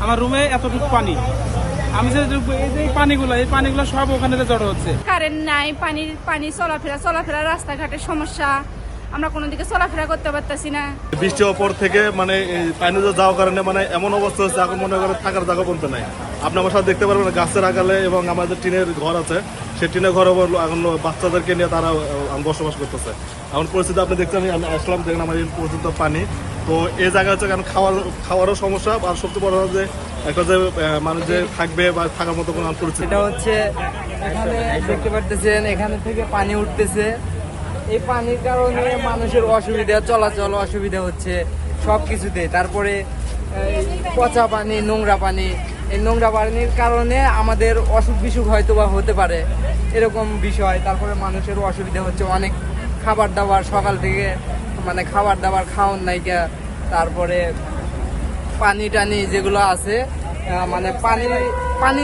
আমার রুমে এতটুকু পানি। আমি যে এই পানিগুলো সব ওখানে জড়ো হচ্ছে। কারেন্ট নাই, পানি চলাফেরা রাস্তাঘাটের সমস্যা, আমরা কোনো দিকে চলাফেরা করতে পারতেছি না। বৃষ্টি ওপর থেকে মানে পানি যাওয়ার কারণে মানে এমন অবস্থা হচ্ছে এখন মনে করেন থাকার জায়গা পর্যন্ত নাই। আপনি আমার সাথে দেখতে পারবেন গাছের আগালে এবং আমাদের টিনের ঘর আছে, সেই টিনের ঘর এখন বাচ্চাদেরকে নিয়ে তারা বসবাস করতেছে। এখন পরিস্থিতি আপনি দেখছেন, আমি আসলাম দেখেন আমার এই পর্যন্ত পানি। তো এই জায়গা হচ্ছে কারণ খাওয়ারও সমস্যা, আর সবচেয়ে বড় যে একটা যে মানুষ যে থাকবে বা থাকার মতো কোনো পরিস্থিতি। এটা হচ্ছে এখানে দেখতে পারতেছেন, এখানে থেকে পানি উঠতেছে। এই পানির কারণে মানুষের অসুবিধা, চলাচল অসুবিধা হচ্ছে সব কিছুতে। তারপরে পচা পানি, নোংরা পানি, এই নোংরা পানির কারণে আমাদের অসুখ বিসুখ হয়তো বা হতে পারে, এরকম বিষয়। তারপরে মানুষের অসুবিধা হচ্ছে অনেক, খাবার দাবার সকাল থেকে মানে খাবার দাবার খাওয়ান নাইকা। তারপরে পানি টানি যেগুলো আছে মানে পানি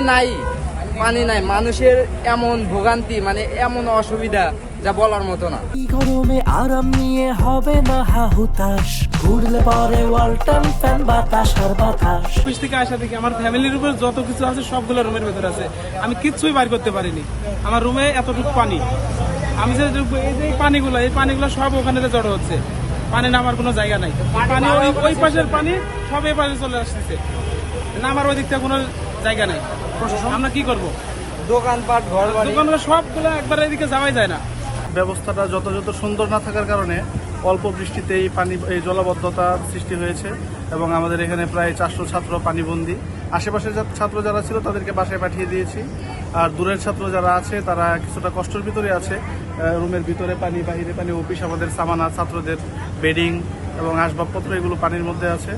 নাই, মানুষের এমন ভোগান্তি মানে এমন অসুবিধা যা বলার মতো না। গরমে আরাম নিয়ে হবে না হাহুতাশ, ঘুরলে পরে ওয়ালটন ফ্যান বাতাস আর বাতাস। অফিস থেকে আসা থেকে আমার ফ্যামিলির উপর যত কিছু আছে সবগুলো রুমের ভেতরে আছে, আমি কিচ্ছুই বাইর করতে পারিনি। আমার রুমে এতটুকু পানি। আমি যে এই পানিগুলো সব ওখানে জড়ো হচ্ছে। পানি নামার কোনো জায়গা নাই। পানি ওই পাশের পানি সব এই পাশে চলে আসতেছে, নামার ওই দিক থেকে কোনো জায়গা নাই। আমরা কি করবো? দোকানপাট, ঘর বাড়ি, দোকানগুলো সবগুলো একবার এদিকে যাওয়াই যায় না। ব্যবস্থাটা যথাযথ সুন্দর না থাকার কারণে অল্প বৃষ্টিতে এই জলাবদ্ধতার সৃষ্টি হয়েছে এবং আমাদের এখানে প্রায় 400 ছাত্র পানিবন্দী। আশেপাশের ছাত্র যারা ছিল তাদেরকে বাসায় পাঠিয়ে দিয়েছি, আর দূরের ছাত্র যারা আছে তারা কিছুটা কষ্টের ভিতরে আছে। রুমের ভিতরে পানি, বাহিরে পানি, অফিস আমাদের সামানা, ছাত্রদের বেডিং এবং আসবাবপত্র এগুলো পানির মধ্যে আছে।